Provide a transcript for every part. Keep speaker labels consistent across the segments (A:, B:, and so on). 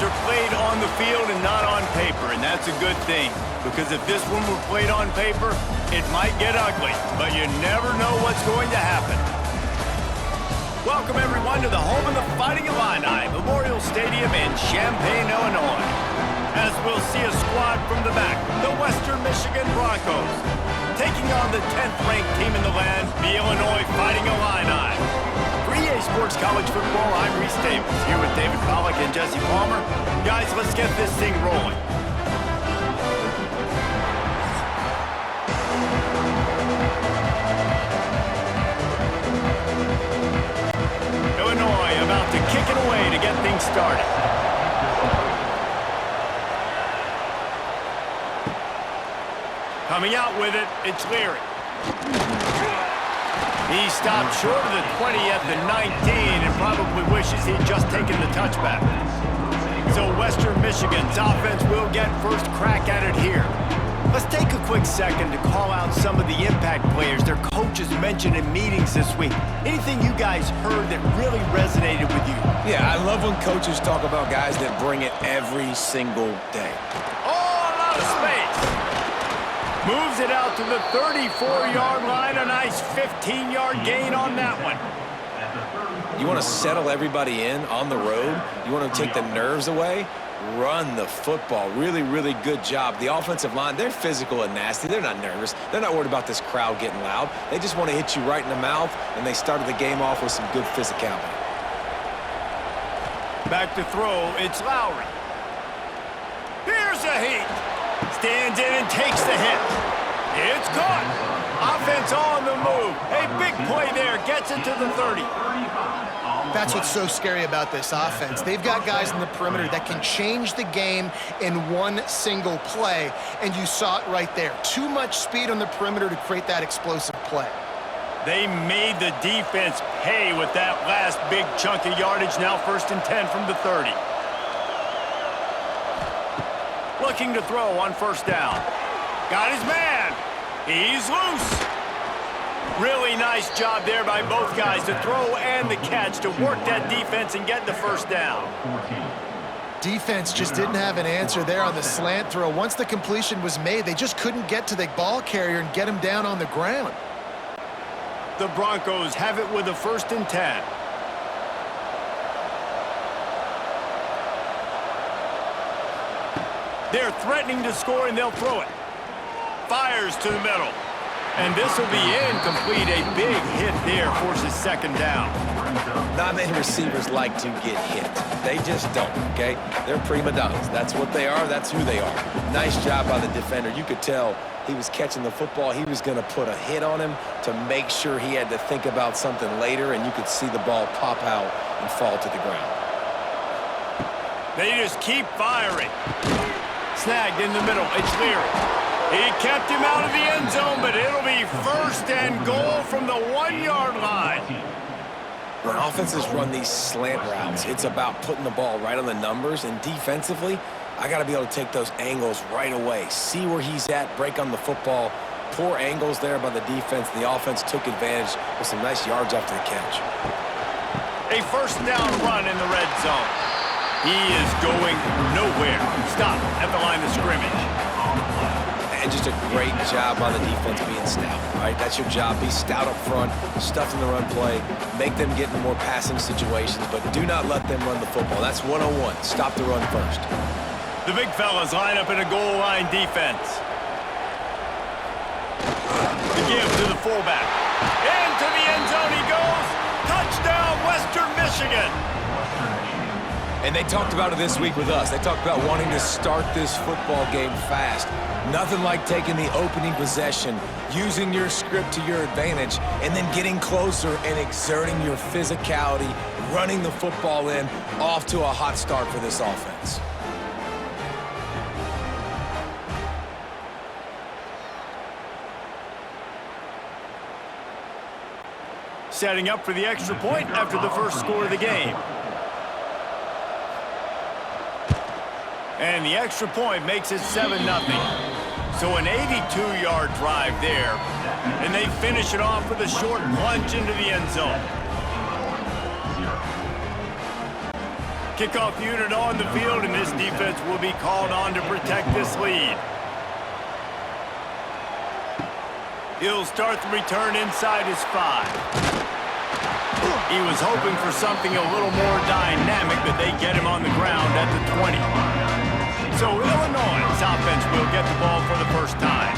A: games are played on the field and not on paper, and that's a good thing. Because if this one were played on paper, it might get ugly, but you never know what's going to happen. Welcome, everyone, to the home of the Fighting Illini, Memorial Stadium in Champaign, Illinois. As we'll see a squad from the back, the Western Michigan Broncos, taking on the 10th-ranked team in the land, the Illinois Fighting Illini. For EA Sports College Football, I'm Reese Davis, here with David Pollack and Jesse Palmer. Guys, let's get this thing rolling. Illinois about to kick it away to get things started. Coming out with it, it's Leary. He stopped short of the 20 at the 19 and probably wishes he'd just taken the touchback. So Western Michigan's offense will get first crack at it here. Let's take a quick second to call out some of the impact players their coaches mentioned in meetings this week. Anything you guys heard that really resonated with you?
B: Yeah, I love when coaches talk about guys that bring it every single day.
A: Oh, a lot of space. Moves it out to the 34-yard line. A nice 15-yard gain on that one.
B: You want to settle everybody in on the road? You want to take the nerves away? Run the football. Really, really good job. The offensive line, they're physical and nasty. They're not nervous. They're not worried about this crowd getting loud. They just want to hit you right in the mouth, and they started the game off with some good physicality.
A: Back to throw, it's Lowry. Here's a heat. Stands in and takes the hit. It's caught. Offense on the move. A big play there. Gets it to the 30.
C: That's what's so scary about this offense. They've got guys in the perimeter that can change the game in one single play, and you saw it right there. Too much speed on the perimeter to create that explosive play.
A: They made the defense pay with that last big chunk of yardage. Now 1st and 10 from the 30. Looking to throw on 1st down. Got his man. He's loose. Really nice job there by both guys to throw and the catch to work that defense and get the 1st down.
C: Defense just didn't have an answer there on the slant throw. Once the completion was made, they just couldn't get to the ball carrier and get him down on the ground.
A: The Broncos have it with a 1st and 10. They're threatening to score, and they'll throw it. Fires to the middle. And this will be incomplete. A big hit there forces 2nd down.
B: Not many receivers like to get hit. They just don't, okay? They're prima donnas. That's what they are. That's who they are. Nice job by the defender. You could tell he was catching the football. He was going to put a hit on him to make sure he had to think about something later, and you could see the ball pop out and fall to the ground.
A: They just keep firing. Snagged in the middle. It's Leary. He kept him out of the end zone, but it'll be 1st and goal from the 1-yard line.
B: When offenses run these slant routes, it's about putting the ball right on the numbers, and defensively, I got to be able to take those angles right away. See where he's at, break on the football. Poor angles there by the defense. The offense took advantage with some nice yards after the catch.
A: A 1st down run in the red zone. He is going nowhere. Stop at the line of scrimmage.
B: And just a great job on the defense being stout, right? That's your job. Be stout up front, stuff in the run play, make them get in more passing situations, but do not let them run the football. That's 101. Stop the run first.
A: The big fellas line up in a goal line defense. The give to the fullback. Into the end zone he goes. Touchdown, Western Michigan.
B: And they talked about it this week with us. They talked about wanting to start this football game fast. Nothing like taking the opening possession, using your script to your advantage, and then getting closer and exerting your physicality, running the football in, off to a hot start for this offense.
A: Setting up for the extra point after the 1st score of the game. And the extra point makes it 7-0. So an 82-yard drive there. And they finish it off with a short plunge into the end zone. Kickoff unit on the field, and this defense will be called on to protect this lead. He'll start the return inside his 5. He was hoping for something a little more dynamic, but they get him on the ground at the 20. So Illinois' offense will get the ball for the first time.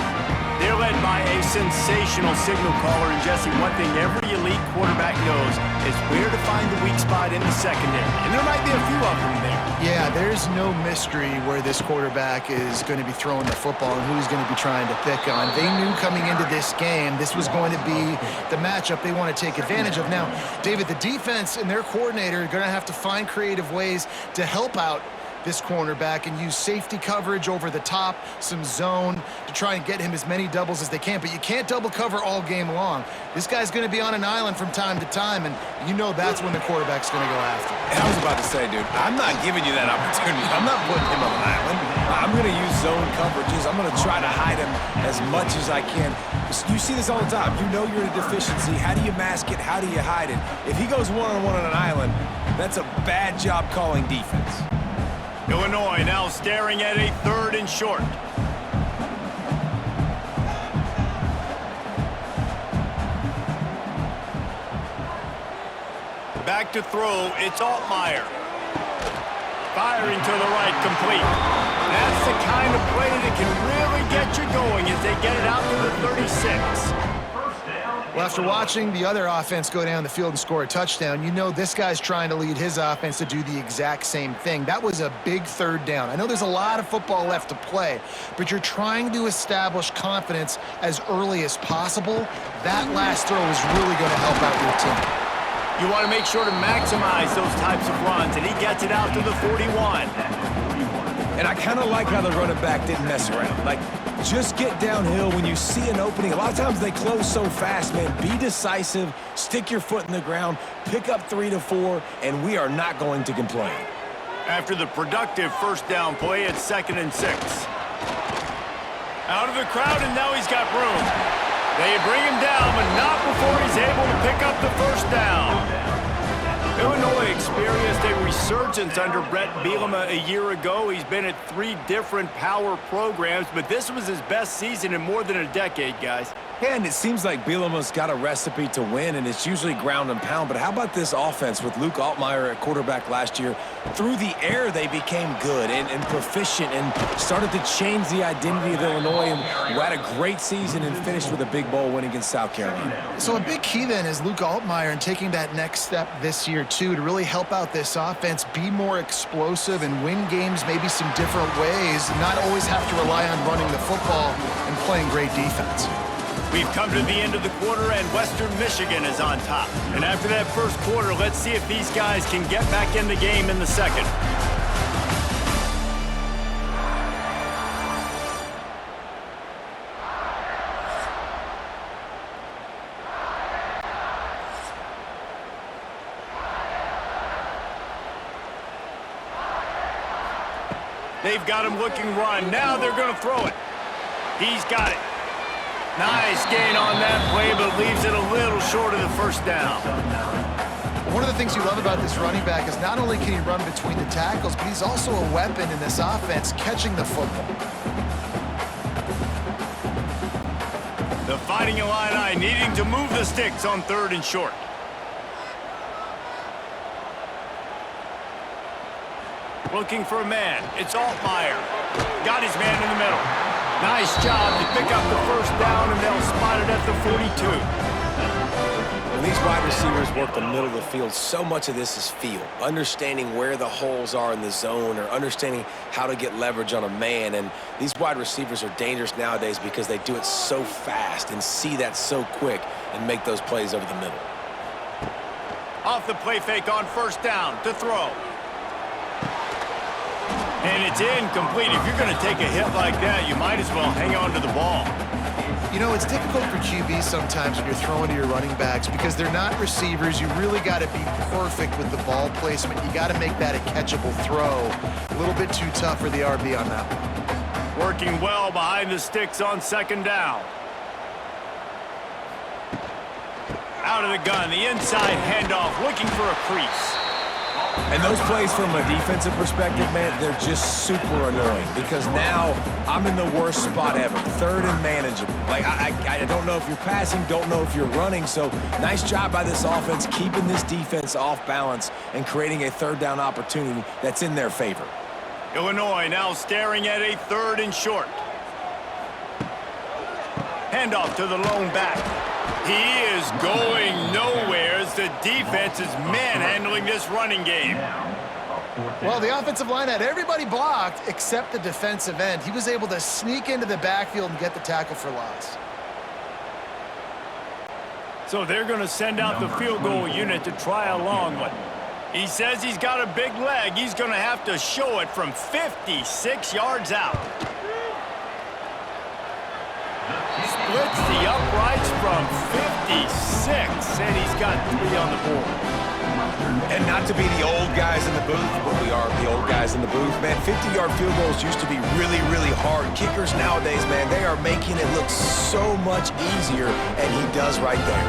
A: They're led by a sensational signal caller, and Jesse, one thing every elite quarterback knows is where to find the weak spot in the secondary, and there might be a few of them there.
C: Yeah, there's no mystery where this quarterback is going to be throwing the football and who he's going to be trying to pick on. They knew coming into this game this was going to be the matchup they want to take advantage of. Now, David, the defense and their coordinator are going to have to find creative ways to help out this cornerback and use safety coverage over the top, some zone to try and get him as many doubles as they can. But you can't double cover all game long. This guy's going to be on an island from time to time, and you know that's when the quarterback's going to go after.
B: And I was about to say, dude, I'm not giving you that opportunity. I'm not putting him on an island. I'm going to use zone coverages. I'm going to try to hide him as much as I can. You see this all the time. You know you're in a deficiency. How do you mask it? How do you hide it? If he goes one-on-one on an island, that's a bad job calling defense.
A: Illinois now staring at a 3rd and short. Back to throw, it's Altmaier. Firing to the right, complete. That's the kind of play that can really get you going as they get it out to the 36.
C: Well, after watching the other offense go down the field and score a touchdown, you know this guy's trying to lead his offense to do the exact same thing. That was a big 3rd down. I know there's a lot of football left to play, but you're trying to establish confidence as early as possible. That last throw is really going to help out your team.
A: You want to make sure to maximize those types of runs, and he gets it out to the 41.
B: And I kind of like how the running back didn't mess around. Like, just get downhill when you see an opening. A lot of times they close so fast, man. Be decisive, stick your foot in the ground, pick up 3 to 4, and we are not going to complain.
A: After the productive 1st down play, it's 2nd and 6. Out of the crowd, and now he's got room. They bring him down, but not before he's able to pick up the 1st down. Illinois experienced a resurgence under Brett Bielema a year ago. He's been at 3 different power programs, but this was his best season in more than a decade, guys.
B: Yeah, and it seems like Bielema's got a recipe to win, and it's usually ground and pound. But how about this offense with Luke Altmaier at quarterback last year? Through the air, they became good and proficient and started to change the identity of Illinois and had a great season and finished with a big bowl win against South Carolina.
C: So a big key then is Luke Altmaier and taking that next step this year, too, to really help out this offense, be more explosive and win games maybe some different ways, and not always have to rely on running the football and playing great defense.
A: We've come to the end of the quarter, and Western Michigan is on top. And after that 1st quarter, let's see if these guys can get back in the game in the 2nd. They've got him looking run. Now they're going to throw it. He's got it. Nice gain on that play, but leaves it a little short of the 1st down.
C: One of the things you love about this running back is not only can he run between the tackles, but he's also a weapon in this offense, catching the football.
A: The Fighting Illini needing to move the sticks on 3rd and short. Looking for a man. It's Altmaier. Got his man in the middle. Nice job to pick up the 1st down, and they'll spot it at the 42.
B: When these wide receivers work the middle of the field, so much of this is feel. Understanding where the holes are in the zone or understanding how to get leverage on a man. And these wide receivers are dangerous nowadays because they do it so fast and see that so quick and make those plays over the middle.
A: Off the play fake on 1st down to throw. And it's incomplete. If you're going to take a hit like that, you might as well hang on to the ball.
C: You know, it's difficult for QBs sometimes when you're throwing to your running backs because they're not receivers. You really got to be perfect with the ball placement. You got to make that a catchable throw. A little bit too tough for the RB on that one.
A: Working well behind the sticks on 2nd down. Out of the gun, the inside handoff, looking for a crease.
B: And those plays from a defensive perspective, man, they're just super annoying because now I'm in the worst spot ever, third and manageable. Like, I don't know if you're passing, don't know if you're running, so nice job by this offense keeping this defense off balance and creating a third down opportunity that's in their favor.
A: Illinois now staring at a 3rd and short. Handoff to the lone back. He is going nowhere as the defense is manhandling this running game.
C: Well, the offensive line had everybody blocked except the defensive end. He was able to sneak into the backfield and get the tackle for loss.
A: So they're going to send out the field goal unit to try a long one. He says he's got a big leg. He's going to have to show it from 56 yards out. Splits the uprights from 56, and he's got 3 on the board.
B: And not to be the old guys in the booth, but we are the old guys in the booth, man. 50-yard field goals used to be really, really hard. Kickers nowadays, man, they are making it look so much easier, and he does right there.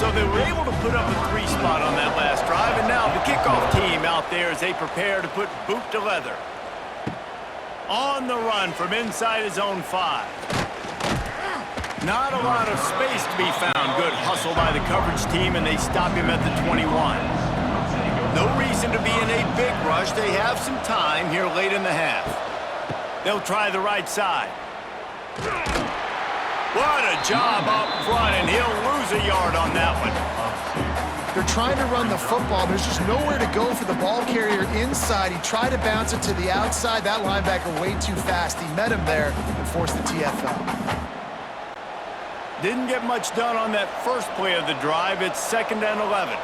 A: So they were able to put up a 3 spot on that last drive, and now the kickoff team out there as they prepare to put boot to leather. On the run from inside his own 5. Not a lot of space to be found. Good hustle by the coverage team, and they stop him at the 21. No reason to be in a big rush. They have some time here late in the half. They'll try the right side. What a job up front, and he'll lose a yard on that one.
C: They're trying to run the football. There's just nowhere to go for the ball carrier inside. He tried to bounce it to the outside. That linebacker way too fast. He met him there and forced the TFL.
A: Didn't get much done on that first play of the drive. It's 2nd and 11.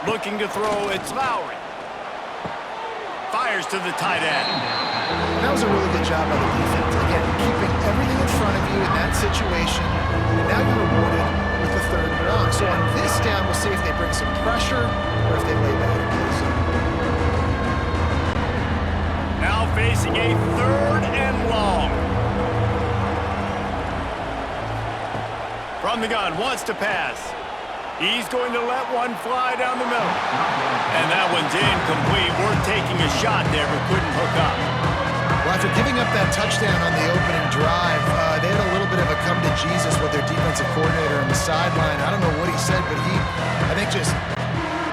A: Looking to throw, it's Lowry. Fires to the tight end.
C: That was a really good job by the defense. Again, keeping everything in front of you in that situation. And now you're rewarded with the 3rd and long. So on this down, we'll see if they bring some pressure or if they lay back.
A: Now facing a 3rd and long. From the gun, wants to pass. He's going to let one fly down the middle. And that one's incomplete. We're taking a shot there, but couldn't hook up.
C: Well, after giving up that touchdown on the opening drive, they had a little bit of a come to Jesus with their defensive coordinator on the sideline. I don't know what he said, but he, I think, just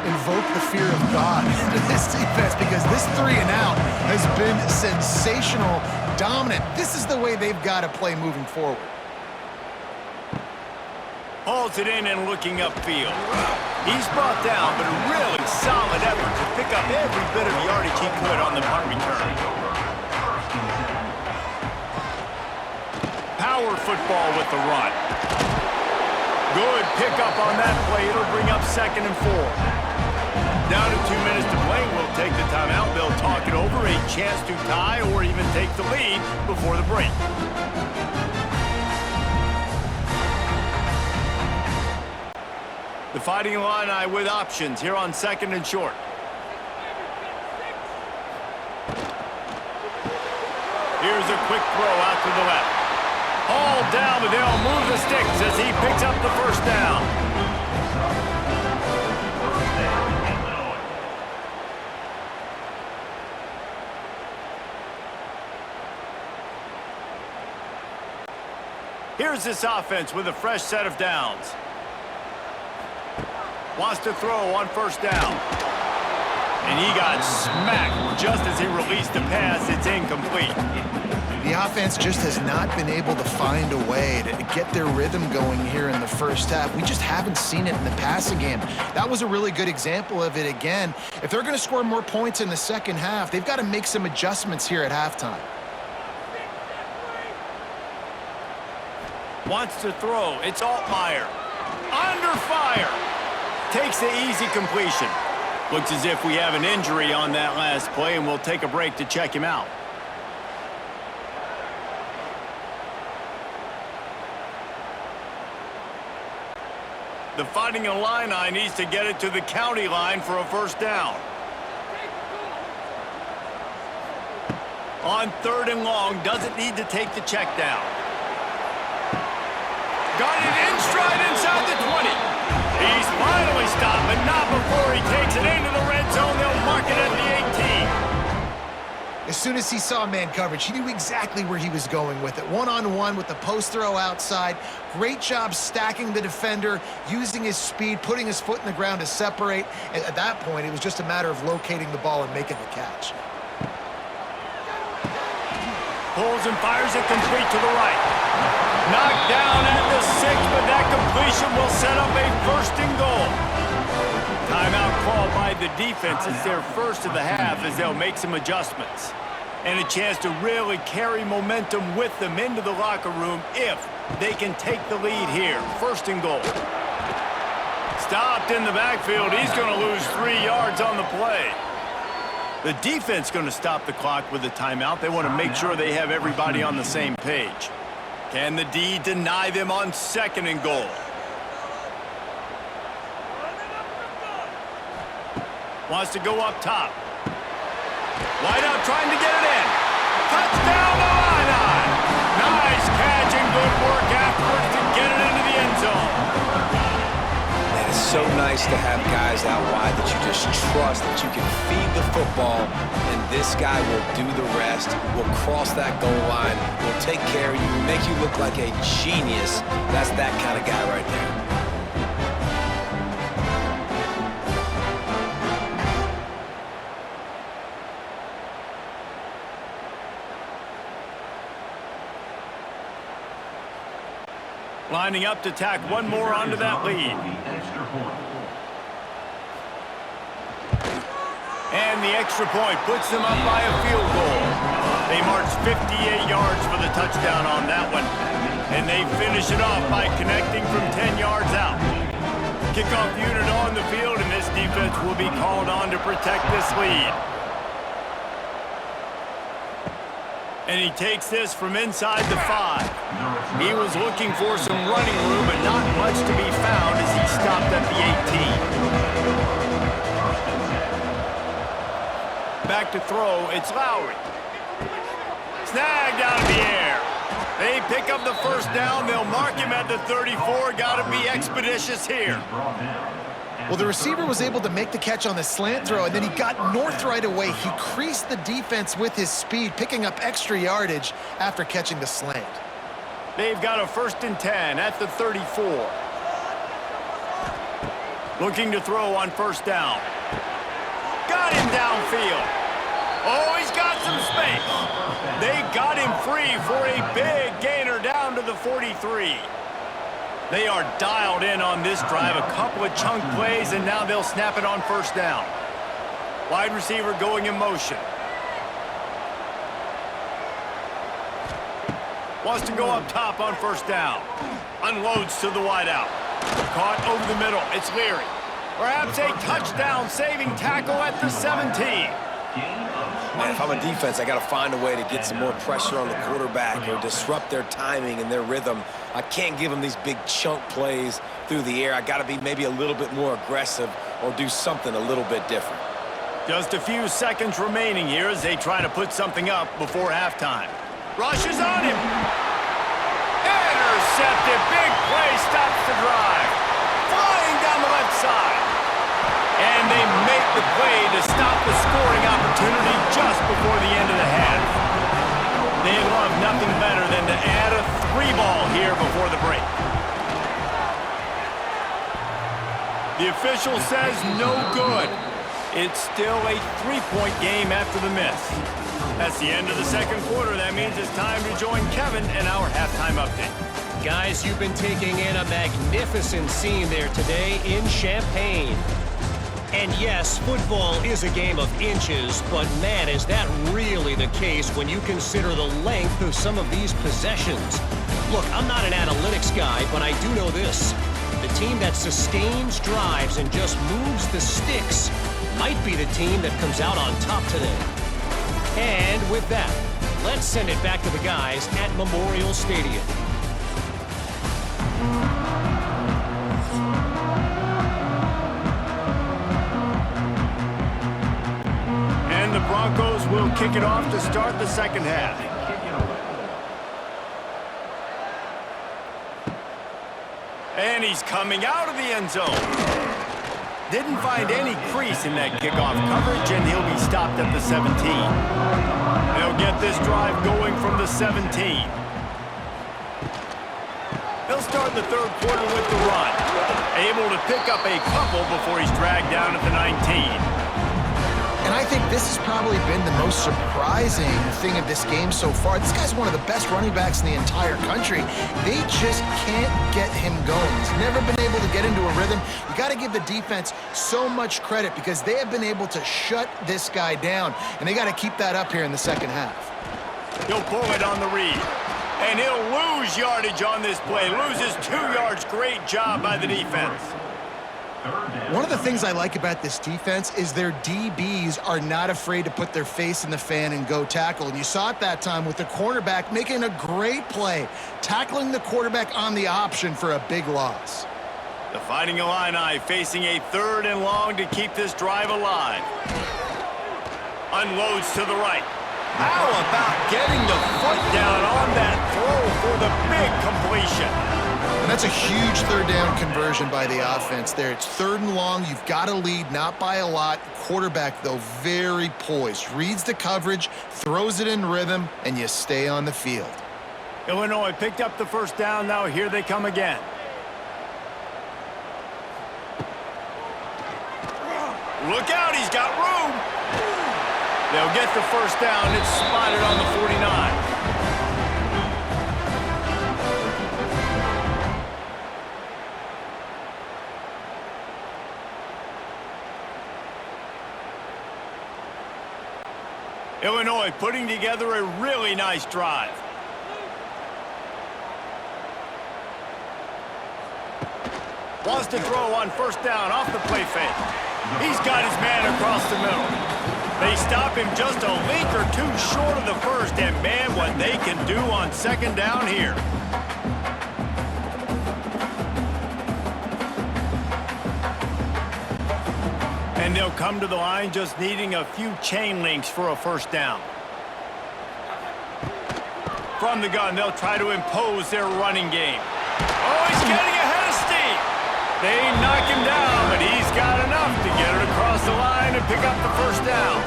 C: invoked the fear of God into this defense because this 3 and out has been sensational, dominant. This is the way they've got to play moving forward.
A: Hauls it in and looking upfield. He's brought down, but a really solid effort to pick up every bit of yardage he could on the punt return. Power football with the run. Good pickup on that play. It'll bring up 2nd and 4. Down to 2 minutes to play. We'll take the timeout. They'll talk it over. A chance to tie or even take the lead before the break. The Fighting Illini with options here on 2nd and short. Here's a quick throw out to the left. Hauled down, but they'll move the sticks as he picks up the 1st down. Here's this offense with a fresh set of downs. Wants to throw on 1st down. And he got smacked just as he released the pass. It's incomplete.
C: The offense just has not been able to find a way to get their rhythm going here in the first half. We just haven't seen it in the passing game. That was a really good example of it again. If they're going to score more points in the second half, they've got to make some adjustments here at halftime.
A: Wants to throw. It's Altmaier. Under fire. Takes the easy completion. Looks as if we have an injury on that last play, and we'll take a break to check him out. The Fighting Illini needs to get it to the county line for a 1st down. On 3rd and long, doesn't need to take the check down. Got it in stride inside the 20. He's finally stopped, but not before he takes it into the red zone. They'll mark it at the 18.
C: As soon as he saw man coverage, he knew exactly where he was going with it. One-on-one with the post throw outside. Great job stacking the defender, using his speed, putting his foot in the ground to separate. And at that point, it was just a matter of locating the ball and making the catch.
A: Pulls and fires it complete to the right. Knocked down at the 6, but that completion will set up a 1st and goal. Timeout called by the defense. It's their first of the half as they'll make some adjustments. And a chance to really carry momentum with them into the locker room if they can take the lead here. 1st and goal. Stopped in the backfield. He's going to lose 3 yards on the play. The defense going to stop the clock with a timeout. They want to make sure they have everybody on the same page. Can the D deny them on 2nd and goal? Wants to go up top. Wide out trying to get it in. Touchdown Illini! Nice catch and good work afterwards to get it into the end zone.
B: Man, it's so nice to have guys out wide that you just trust that you can feed the football, and this guy will do the rest, will cross that goal line, will take care of you, make you look like a genius. That's that kind of guy right there.
A: Lining up to tack one more onto that lead. And the extra point puts them up by a field goal. They march 58 yards for the touchdown on that one. And they finish it off by connecting from 10 yards out. Kickoff unit on the field, and this defense will be called on to protect this lead. And he takes this from inside the 5. He was looking for some running room, but not much to be found as he stopped at the 18. Back to throw, it's Lowry. Snagged out of the air. They pick up the 1st down. They'll mark him at the 34. Got to be expeditious here.
C: Well, the receiver was able to make the catch on the slant throw, and then he got north right away. He creased the defense with his speed, picking up extra yardage after catching the slant.
A: They've got a 1st and 10 at the 34. Looking to throw on 1st down. Got him downfield. Oh, he's got some space. They got him free for a big gainer down to the 43. They are dialed in on this drive. A couple of chunk plays, and now they'll snap it on 1st down. Wide receiver going in motion. Wants to go up top on 1st down. Unloads to the wide out. Caught over the middle. It's Leary. Perhaps a touchdown-saving tackle at the 17.
B: Man, if I'm a defense, I got to find a way to get some more pressure on the quarterback or disrupt their timing and their rhythm. I can't give them these big chunk plays through the air. I got to be maybe a little bit more aggressive or do something a little bit different.
A: Just a few seconds remaining here as they try to put something up before halftime. Rushes on him. Intercepted. Big play stops the drive. Flying down the left side. And they make the play to stop the scoring opportunity just before the end of the half. They love nothing better than to add a 3-ball here before the break. The official says no good. It's still a 3-point game after the miss. That's the end of the 2nd quarter. That means it's time to join Kevin in our halftime update.
D: Guys, you've been taking in a magnificent scene there today in Champaign. And yes, football is a game of inches, but man, is that really the case when you consider the length of some of these possessions. Look, I'm not an analytics guy, but I do know this. The team that sustains drives and just moves the sticks might be the team that comes out on top today. And with that, let's send it back to the guys at Memorial Stadium.
A: And the Broncos will kick it off to start the 2nd half. And he's coming out of the end zone. Didn't find any crease in that kickoff coverage, and he'll be stopped at the 17. They'll get this drive going from the 17. He'll start the third quarter with the run. Able to pick up a couple before he's dragged down at the 19.
C: And I think this has probably been the most surprising thing of this game so far. This guy's one of the best running backs in the entire country. They just can't get him going. He's never been able to get into a rhythm. You got to give the defense so much credit because they have been able to shut this guy down, and they got to keep that up here in the second half.
A: He'll pull it on the read, and he'll lose yardage on this play. Loses 2 yards. Great job by the defense.
C: One of the things I like about this defense is their DBs are not afraid to put their face in the fan and go tackle. And you saw it that time with the cornerback making a great play, tackling the quarterback on the option for a big loss.
A: The Fighting Illini facing a 3rd and long to keep this drive alive. Unloads to the right. How about getting the foot down on that throw for the big completion?
C: And that's a huge 3rd down conversion by the offense there. It's 3rd and long. You've got to lead, not by a lot. Quarterback, though, very poised. Reads the coverage, throws it in rhythm, and you stay on the field.
A: Illinois picked up the 1st down. Now here they come again. Look out, he's got room. They'll get the 1st down. It's spotted on the 49. Illinois putting together a really nice drive. Wants to throw on 1st down off the play fake. He's got his man across the middle. They stop him just a link or 2 short of the 1st, and man, what they can do on 2nd down here. And they'll come to the line just needing a few chain links for a 1st down. From the gun, they'll try to impose their running game. Oh, he's getting ahead of steam. They knock him down, but he's got enough to get it across the line and pick up the 1st down.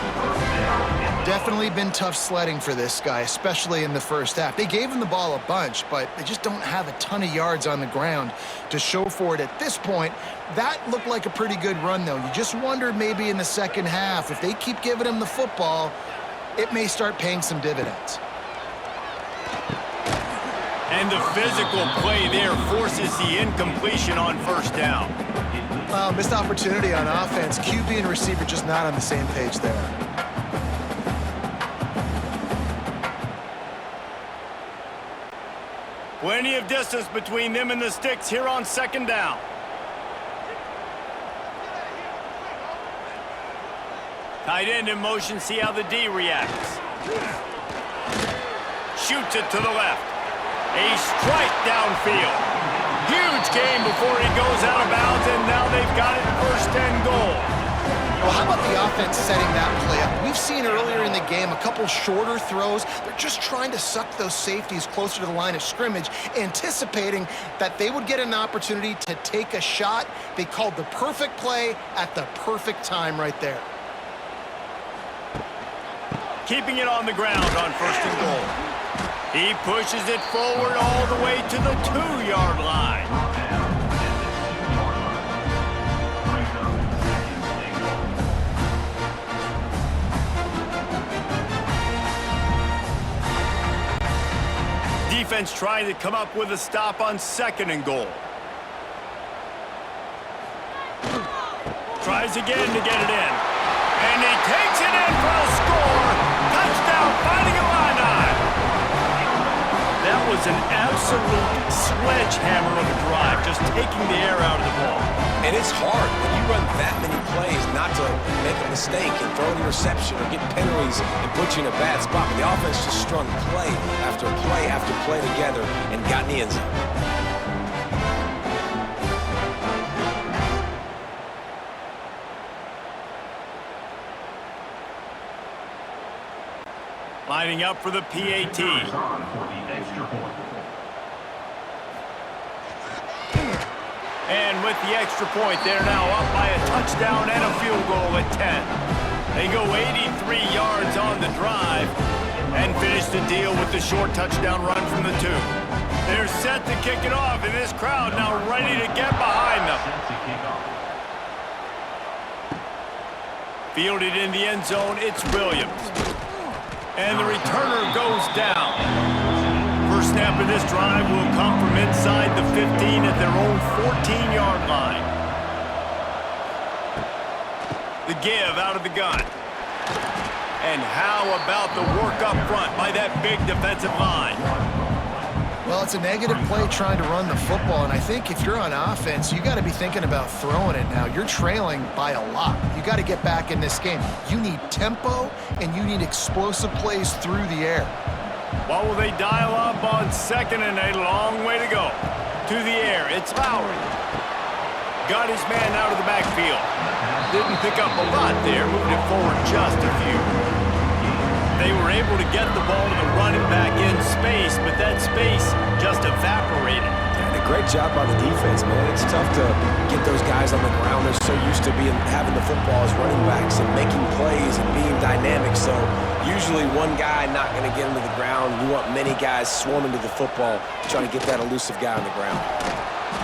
C: Definitely been tough sledding for this guy, especially in the 1st half. They gave him the ball a bunch, but they just don't have a ton of yards on the ground to show for it at this point. That looked like a pretty good run, though. You just wondered maybe in the 2nd half, if they keep giving him the football, it may start paying some dividends.
A: And the physical play there forces the incompletion on 1st down.
C: Missed opportunity on offense. QB and receiver just not on the same page there.
A: Plenty of distance between them and the sticks here on 2nd down. Tight end in motion, see how the D reacts. Shoots it to the left. A strike downfield. Huge game before he goes out of bounds, and now they've got it 1st and goal.
C: Well, how about the offense setting that play up? We've seen earlier in the game a couple shorter throws. They're just trying to suck those safeties closer to the line of scrimmage, anticipating that they would get an opportunity to take a shot. They called the perfect play at the perfect time right there.
A: Keeping it on the ground on 1st and goal. He pushes it forward all the way to the 2-yard line. Defense trying to come up with a stop on 2nd and goal. Tries again to get it in. And he takes it in for a score. Touchdown, Fighting Illini. That was an absolute sledgehammer of a drive, just taking the air out of the ball.
B: And it's hard when you run that many plays not to make a mistake and throw an interception or get penalties and put you in a bad spot. But the offense just strung play after play after play together and got in the end zone.
A: Lining up for the PAT. And with the extra point, they're now up by a touchdown and a field goal at 10. They go 83 yards on the drive and finish the deal with the short touchdown run from the 2. They're set to kick it off, and this crowd now ready to get behind them. Fielded in the end zone, it's Williams. And the returner goes down. First snap of this drive will come from inside the 15 at their own 14-yard line. The give out of the gun. And how about the work up front by that big defensive line?
C: Well, it's a negative play trying to run the football, and I think if you're on offense, you got to be thinking about throwing it now. You're trailing by a lot. You got to get back in this game. You need tempo, and you need explosive plays through the air.
A: What will they dial up on 2nd and a long way to go? To the air, it's Lowry. Got his man out of the backfield. Didn't pick up a lot there, moved it forward just a few. They were able to get the ball to the running back in space, but that space just evaporated.
B: And a great job by the defense, man. It's tough to get those guys on the ground. They're so used to having the football as running backs and making plays and being dynamic. So usually one guy not going to get him to the ground. You want many guys swarming to the football, trying to get that elusive guy on the ground.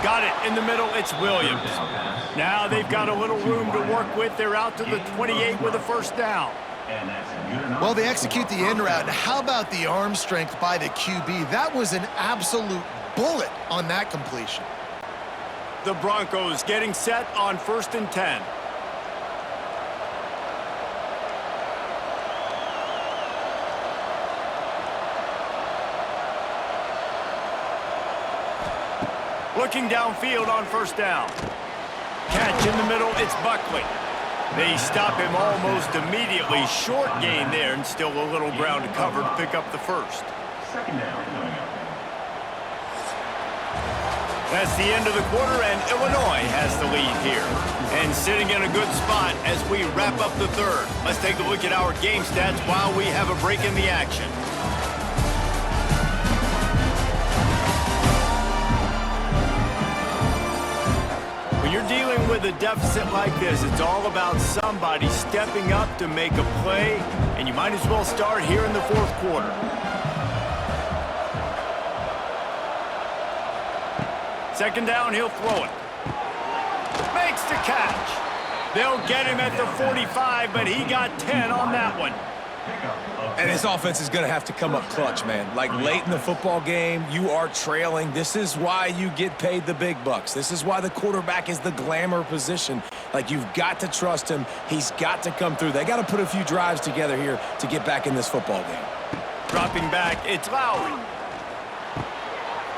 A: Got it in the middle, it's Williams. Now they've got a little room to work with. They're out to the 28 with a first down.
C: Well, they execute the end route. How about the arm strength by the QB? That was an absolute bullet on that completion.
A: The Broncos getting set on 1st and 10. Looking downfield on 1st down. Catch in the middle, it's Buckley. They stop him almost immediately. Short gain there, and still a little ground to cover to pick up the first.
E: 2nd down coming up.
A: That's the end of the quarter, and Illinois has the lead here. And sitting in a good spot as we wrap up the 3rd. Let's take a look at our game stats while we have a break in the action. You're dealing with a deficit like this, it's all about somebody stepping up to make a play, and you might as well start here in the 4th quarter. Second down, he'll throw it. Makes the catch. They'll get him at the 45, but he got 10 on that one.
B: And this offense is going to have to come up clutch, man. Like late in the football game, you are trailing. This is why you get paid the big bucks. This is why the quarterback is the glamour position. Like, you've got to trust him. He's got to come through. They got to put a few drives together here to get back in this football game.
A: Dropping back, it's Lowry.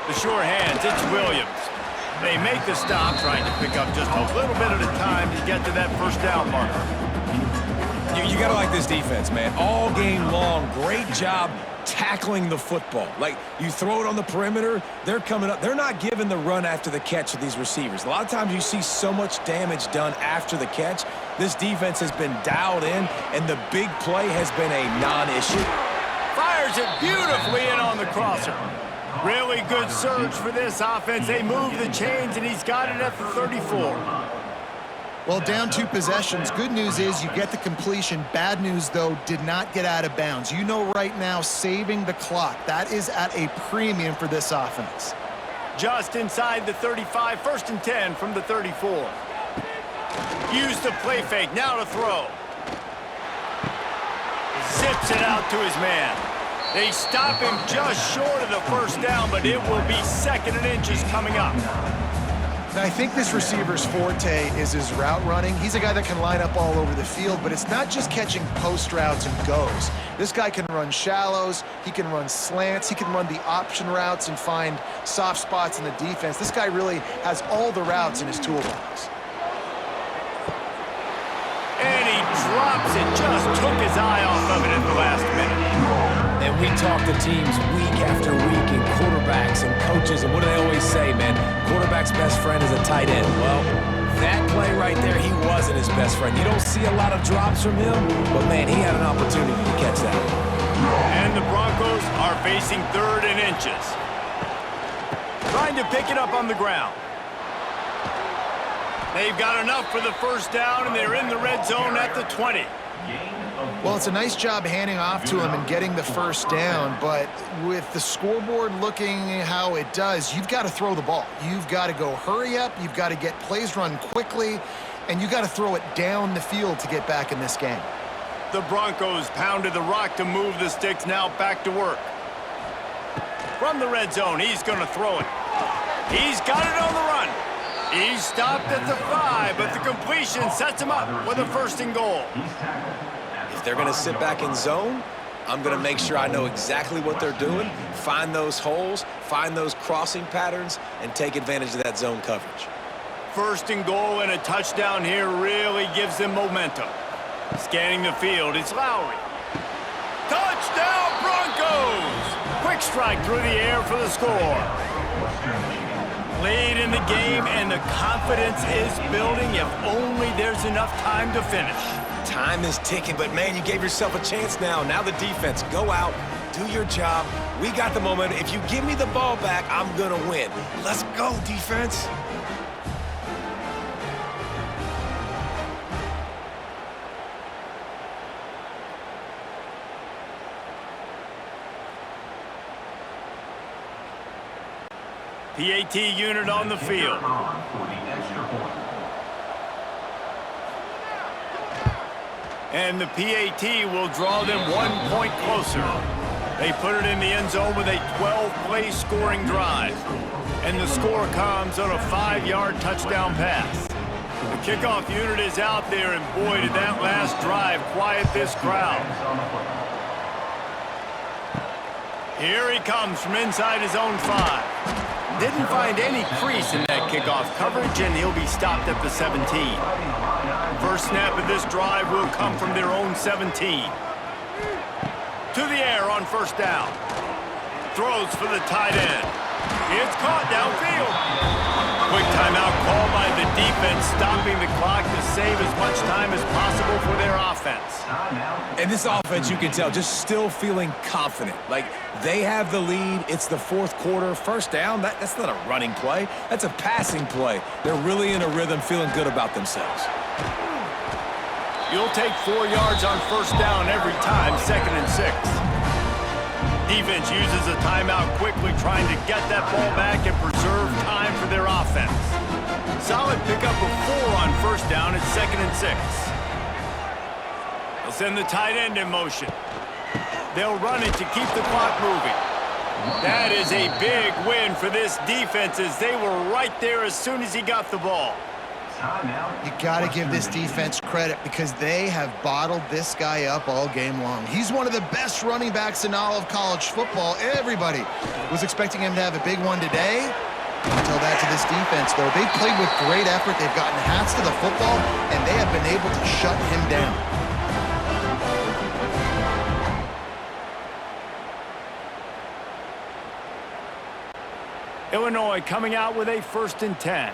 A: The sure hands, it's Williams. They make the stop, trying to pick up just a little bit at a time to get to that first down marker.
B: You got to like this defense, man. All game long, great job tackling the football. Like, you throw it on the perimeter, they're coming up. They're not giving the run after the catch to these receivers. A lot of times you see so much damage done after the catch. This defense has been dialed in, and the big play has been a non-issue.
A: Fires it beautifully in on the crosser. Really good surge for this offense. They move the chains, and he's got it at the 34.
C: Well, down 2 possessions. Good news is you get the completion. Bad news, though, did not get out of bounds. You know right now, saving the clock, that is at a premium for this offense.
A: Just inside the 35, 1st and 10 from the 34. Use the play fake, now to throw. Zips it out to his man. They stop him just short of the first down, but it will be 2nd and inches coming up.
C: Now, I think this receiver's forte is his route running. He's a guy that can line up all over the field, but it's not just catching post routes and goes. This guy can run shallows, he can run slants, he can run the option routes and find soft spots in the defense. This guy really has all the routes in his toolbox.
A: And he drops it, just took his eye off of it in the last minute.
B: And we talk to teams week after week, and quarterbacks and coaches, and what do they always say, man? Quarterback's best friend is a tight end. Well, that play right there, he wasn't his best friend. You don't see a lot of drops from him, but, man, he had an opportunity to catch that.
A: And the Broncos are facing 3rd and inches. Trying to pick it up on the ground. They've got enough for the first down, and they're in the red zone at the 20.
C: Well, it's a nice job handing off to him and getting the first down, but with the scoreboard looking how it does, you've got to throw the ball. You've got to go hurry up, you've got to get plays run quickly, and you got to throw it down the field to get back in this game.
A: The Broncos pounded the rock to move the sticks, now back to work. From the red zone, he's going to throw it. He's got it on the run. He's stopped at the 5, but the completion sets him up with a first and goal.
B: If they're going to sit back in zone, I'm going to make sure I know exactly what they're doing, find those holes, find those crossing patterns, and take advantage of that zone coverage.
A: First and goal and a touchdown here really gives them momentum. Scanning the field, it's Lowry. Touchdown, Broncos! Quick strike through the air for the score. Late in the game, and the confidence is building if only there's enough time to finish.
B: Time is ticking, but man, you gave yourself a chance now. Now the defense, go out, do your job. We got the momentum. If you give me the ball back, I'm going to win. Let's go, defense.
A: PAT unit on the field. And the PAT will draw them 1 point closer. They put it in the end zone with a 12-play scoring drive. And the score comes on a 5-yard touchdown pass. The kickoff unit is out there, and boy, did that last drive quiet this crowd. Here he comes from inside his own 5. Didn't find any crease in that kickoff coverage, and he'll be stopped at the 17. First snap of this drive will come from their own 17. To the air on first down. Throws for the tight end. It's caught downfield. Quick timeout call by the defense, stopping the clock to save as much time as possible for their offense.
B: And this offense, you can tell, just still feeling confident. Like, they have the lead. It's the fourth quarter. First down, that's not a running play. That's a passing play. They're really in a rhythm, feeling good about themselves.
A: You'll take 4 yards on first down every time, 2nd and 6. Defense uses a timeout quickly, trying to get that ball back and preserve time for their offense. Solid pickup of 4 on first down at 2nd and 6. They'll send the tight end in motion. They'll run it to keep the clock moving. That is a big win for this defense, as they were right there as soon as he got the ball.
C: You got to give this defense credit because they have bottled this guy up all game long. He's one of the best running backs in all of college football. Everybody was expecting him to have a big one today. Until that to this defense, though. They've played with great effort. They've gotten hats to the football, and they have been able to shut him down.
A: Illinois coming out with a 1st and 10.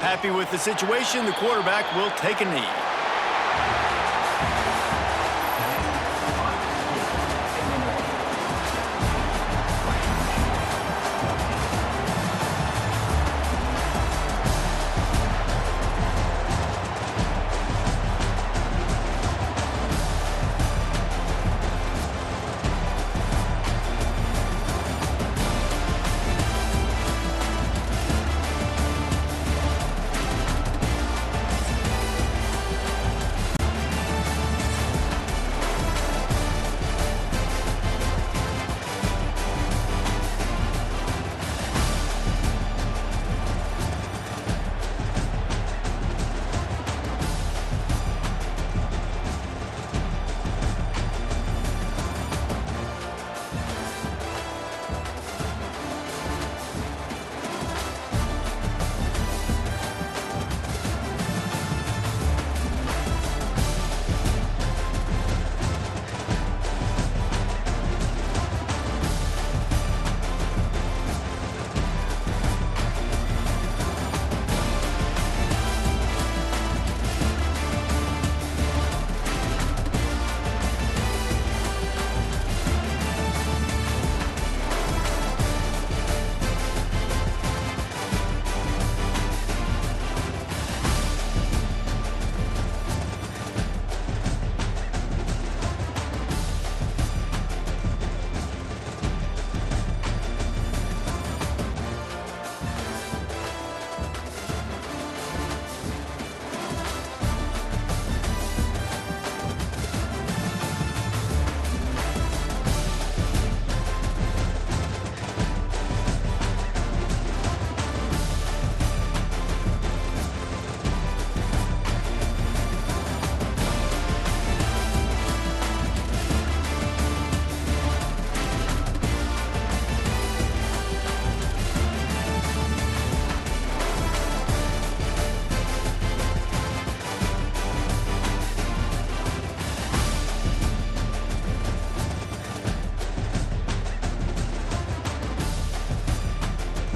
A: Happy with the situation, the quarterback will take a knee.